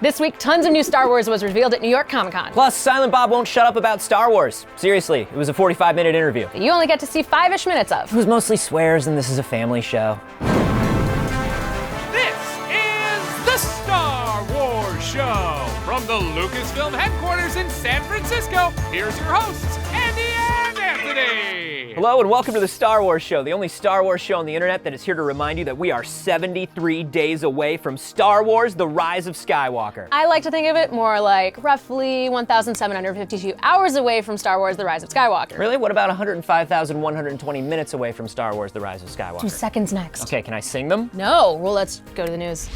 This week, tons of new Star Wars was revealed at New York Comic-Con. Plus, Silent Bob won't shut up about Star Wars. Seriously, it was a 45-minute interview. That you only get to see 5-ish minutes of. It was mostly swears, and this is a family show. This is the Star Wars Show. From the Lucasfilm headquarters in San Francisco, here's your hosts, Andy and Anthony. Hello and welcome to the Star Wars Show, the only Star Wars show on the internet that is here to remind you that we are 73 days away from Star Wars: The Rise of Skywalker. I like to think of it more like roughly 1,752 hours away from Star Wars: The Rise of Skywalker. Really? What about 105,120 minutes away from Star Wars: The Rise of Skywalker? 2 seconds next. Okay, can I sing them? No, well, let's go to the news.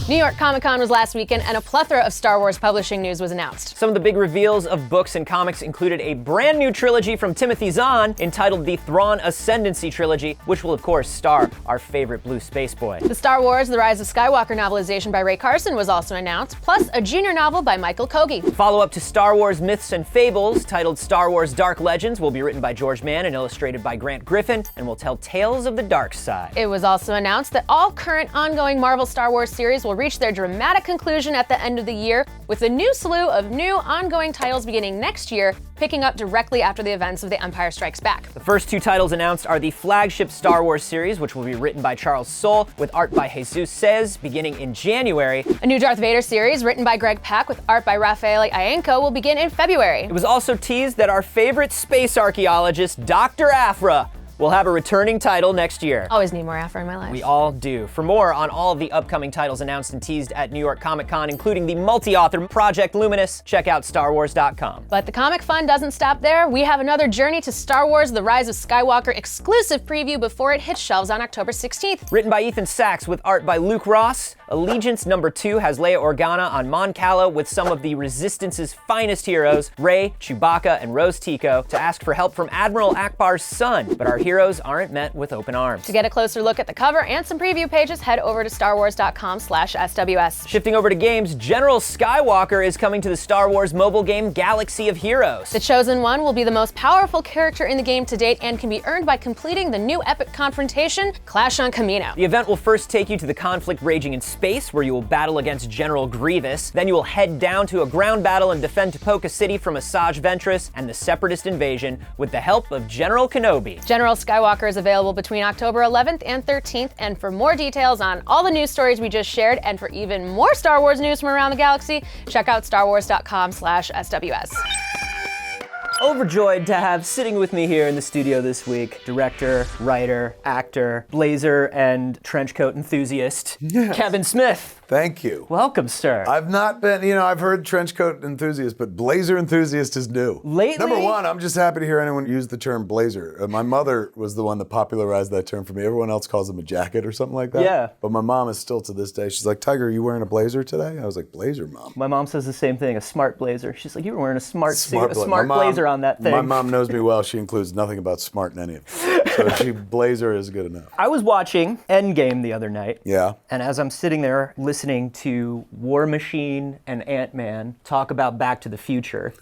New York Comic-Con was last weekend, and a plethora of Star Wars publishing news was announced. Some of the big reveals of books and comics included a brand new trilogy from Timothy Zahn entitled the Thrawn Ascendancy Trilogy, which will of course star our favorite blue space boy. The Star Wars: The Rise of Skywalker novelization by Ray Carson was also announced, plus a junior novel by Michael Kogi. Follow-up to Star Wars Myths and Fables, titled Star Wars Dark Legends, will be written by George Mann and illustrated by Grant Griffin, and will tell tales of the dark side. It was also announced that all current ongoing Marvel Star Wars series will reach their dramatic conclusion at the end of the year, with a new slew of new ongoing titles beginning next year, picking up directly after the events of The Empire Strikes Back. The first 2 titles announced are the flagship Star Wars series, which will be written by Charles Soule, with art by Jesus Saez, beginning in January. A new Darth Vader series, written by Greg Pak, with art by Raffaele Ienco, will begin in February. It was also teased that our favorite space archaeologist, Dr. Aphra, will have a returning title next year. Always need more Afro in my life. We all do. For more on all of the upcoming titles announced and teased at New York Comic Con, including the multi-author Project Luminous, check out StarWars.com. But the comic fun doesn't stop there. We have another Journey to Star Wars: The Rise of Skywalker exclusive preview before it hits shelves on October 16th. Written by Ethan Sachs with art by Luke Ross, Allegiance #2 has Leia Organa on Mon Cala with some of the Resistance's finest heroes, Rey, Chewbacca, and Rose Tico, to ask for help from Admiral Akbar's son. But our heroes aren't met with open arms. To get a closer look at the cover and some preview pages, head over to starwars.com/SWS. Shifting over to games, General Skywalker is coming to the Star Wars mobile game Galaxy of Heroes. The Chosen One will be the most powerful character in the game to date and can be earned by completing the new epic confrontation, Clash on Camino. The event will first take you to the conflict raging in space, where you will battle against General Grievous. Then you will head down to a ground battle and defend Tipoca City from Asajj Ventress and the Separatist invasion with the help of General Kenobi. General Skywalker is available between October 11th and 13th, and for more details on all the news stories we just shared, and for even more Star Wars news from around the galaxy, check out starwars.com/SWS. Overjoyed to have sitting with me here in the studio this week, director, writer, actor, blazer and trench coat enthusiast, Yes. Kevin Smith. Thank you. Welcome, sir. I've not been, I've heard trench coat enthusiast, but blazer enthusiast is new. Lately- Number one, I'm just happy to hear anyone use the term blazer. My mother was the one that popularized that term for me. Everyone else calls them a jacket or something like that. Yeah. But my mom is still to this day, she's like, Tiger, are you wearing a blazer today? I was like, blazer, Mom? My mom says the same thing, a smart blazer. She's like, you were wearing a smart bla- blazer my mom- on that thing. My mom knows me well. She includes nothing about smart in any of it. So blazer is good enough. I was watching Endgame the other night. Yeah. And as I'm sitting there listening to War Machine and Ant-Man talk about Back to the Future,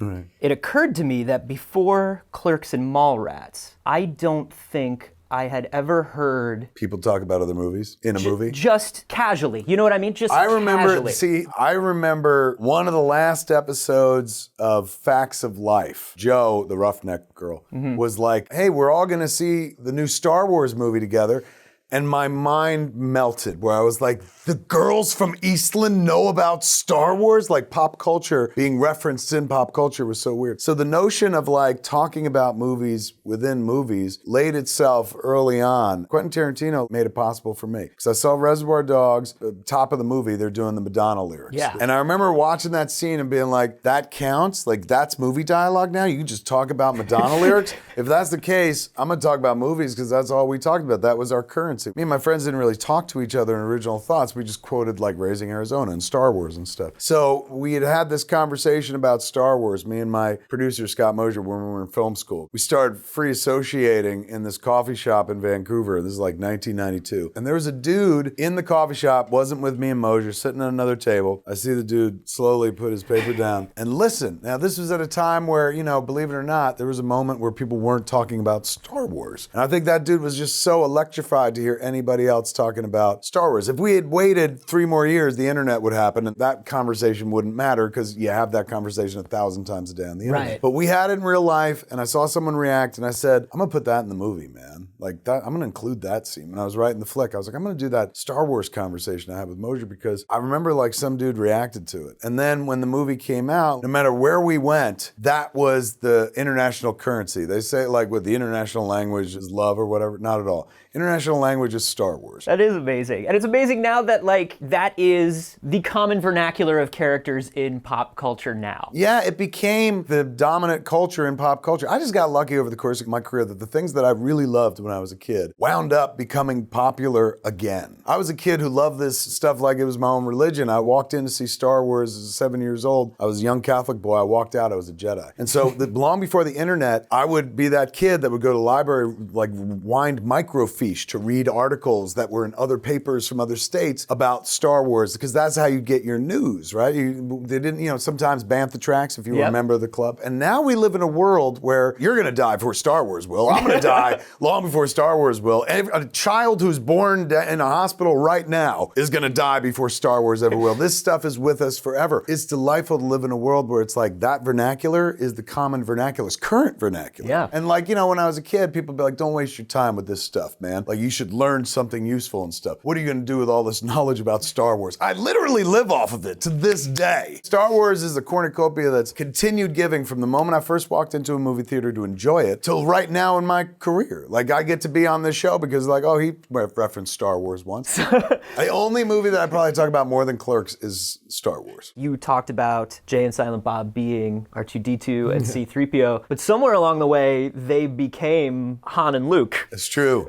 it occurred to me that before Clerks and Mallrats, I don't think I had ever heard People talk about other movies in a movie. just casually. You know what I mean? Just I remember, casually. I remember one of the last episodes of Facts of Life. Joe, the roughneck girl, was like, hey, we're all gonna see the new Star Wars movie together. And my mind melted, where I was like, the girls from Eastland know about Star Wars? Like, pop culture being referenced in pop culture was so weird. So the notion of like talking about movies within movies laid itself early on. Quentin Tarantino made it possible for me. Because I saw Reservoir Dogs, top of the movie, they're doing the Madonna lyrics. Yeah. And I remember watching that scene and being like, that counts? Like, that's movie dialogue now? You can just talk about Madonna lyrics? If that's the case, I'm gonna talk about movies because that's all we talked about. That was our currency. Me and my friends didn't really talk to each other in original thoughts. We just quoted like Raising Arizona and Star Wars and stuff. So we had this conversation about Star Wars, me and my producer, Scott Mosier, when we were in film school. We started free associating in this coffee shop in Vancouver. This is like 1992. And there was a dude in the coffee shop, wasn't with me and Mosier, sitting at another table. I see the dude slowly put his paper down and listen. Now this was at a time where, believe it or not, there was a moment where people weren't talking about Star Wars. And I think that dude was just so electrified to hear anybody else talking about Star Wars. If we had waited 3 more years, the internet would happen, and that conversation wouldn't matter because you have that conversation 1,000 times a day on the internet. Right. But we had it in real life, and I saw someone react, and I said, I'm gonna put that in the movie, man. Like that, I'm gonna include that scene. When I was writing the flick, I was like, I'm gonna do that Star Wars conversation I had with Mosier because I remember like some dude reacted to it. And then when the movie came out, no matter where we went, that was the international currency. They say like with the international language is love or whatever. Not at all. International language is Star Wars. That is amazing. And it's amazing now that like that is the common vernacular of characters in pop culture now. Yeah, it became the dominant culture in pop culture. I just got lucky over the course of my career that the things that I really loved when I was a kid wound up becoming popular again. I was a kid who loved this stuff like it was my own religion. I walked in to see Star Wars as 7 years old. I was a young Catholic boy. I walked out, I was a Jedi. And so long before the internet, I would be that kid that would go to the library, like wind microfiche to read articles that were in other papers from other states about Star Wars, because that's how you get your news, right? They didn't, sometimes Bantha tracks, if you were a member of the club. And now we live in a world where you're gonna die before Star Wars will. I'm gonna die long before Star Wars will. A child who's born in a hospital right now is gonna die before Star Wars ever will. This stuff is with us forever. It's delightful to live in a world where it's like that vernacular is the common vernacular, it's current vernacular. Yeah. And like, when I was a kid, people would be like, don't waste your time with this stuff, man. Like you should learn something useful and stuff. What are you gonna do with all this knowledge about Star Wars? I literally live off of it to this day. Star Wars is a cornucopia that's continued giving from the moment I first walked into a movie theater to enjoy it till right now in my career. Like I get to be on this show because like, oh, he referenced Star Wars once. The only movie that I probably talk about more than Clerks is Star Wars. You talked about Jay and Silent Bob being R2-D2 and C-3PO, but somewhere along the way, they became Han and Luke. It's true.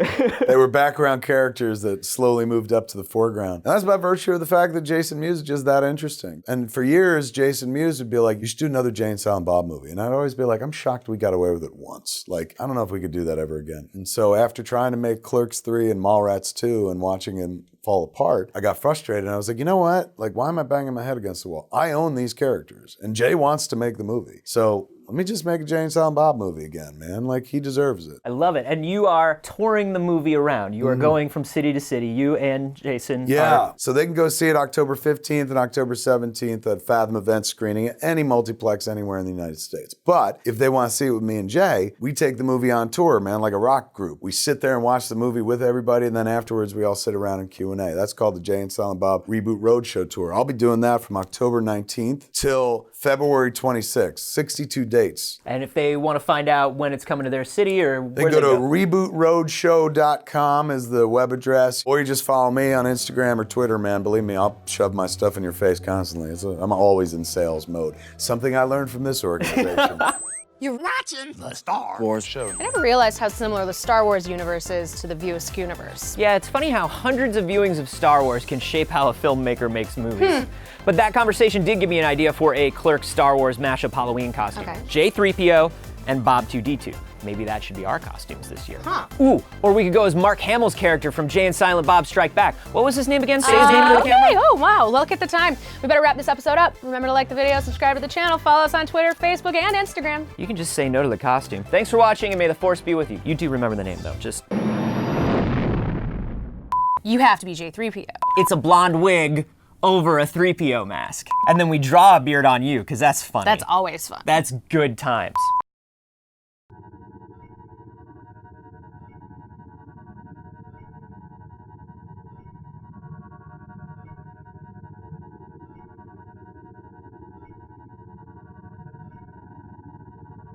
They were background characters that slowly moved up to the foreground. And that's by virtue of the fact that Jason Mewes is just that interesting. And for years, Jason Mewes would be like, you should do another Jay and Silent Bob movie. And I'd always be like, I'm shocked we got away with it once. Like, I don't know if we could do that ever again. And so after trying to make Clerks 3 and Mallrats 2 and watching him fall apart, I got frustrated and I was like, you know what? Like, why am I banging my head against the wall? I own these characters and Jay wants to make the movie. So let me just make a Jay and Silent Bob movie again, man. Like, he deserves it. I love it. And you are touring the movie around. You are going from city to city. You and Jason Yeah. So they can go see it October 15th and October 17th at Fathom Event screening at any multiplex anywhere in the United States. But if they want to see it with me and Jay, we take the movie on tour, man, like a rock group. We sit there and watch the movie with everybody, and then afterwards we all sit around in Q&A. That's called the Jay and Silent Bob Reboot Roadshow Tour. I'll be doing that from October 19th till February 26th. 62 dates. And if they want to find out when it's coming to their city or They where go to rebootroadshow.com is the web address, or you just follow me on Instagram or Twitter, man. Believe me, I'll shove my stuff in your face constantly. I'm always in sales mode. Something I learned from this organization. You're watching the Star Wars Show. I never realized how similar the Star Wars universe is to the View Askew universe. Yeah, it's funny how hundreds of viewings of Star Wars can shape how a filmmaker makes movies. But that conversation did give me an idea for a Clerks Star Wars mashup Halloween costume. Okay. J3PO and Bob 2D2. Maybe that should be our costumes this year. Huh. Ooh, or we could go as Mark Hamill's character from Jay and Silent Bob Strike Back. What was his name again? Say his name to the camera. Okay, oh wow, look at the time. We better wrap this episode up. Remember to like the video, subscribe to the channel, follow us on Twitter, Facebook, and Instagram. You can just say no to the costume. Thanks for watching, and may the Force be with you. You do remember the name, though. Just... You have to be J3PO. It's a blonde wig over a 3PO mask. And then we draw a beard on you, because that's funny. That's always fun. That's good times.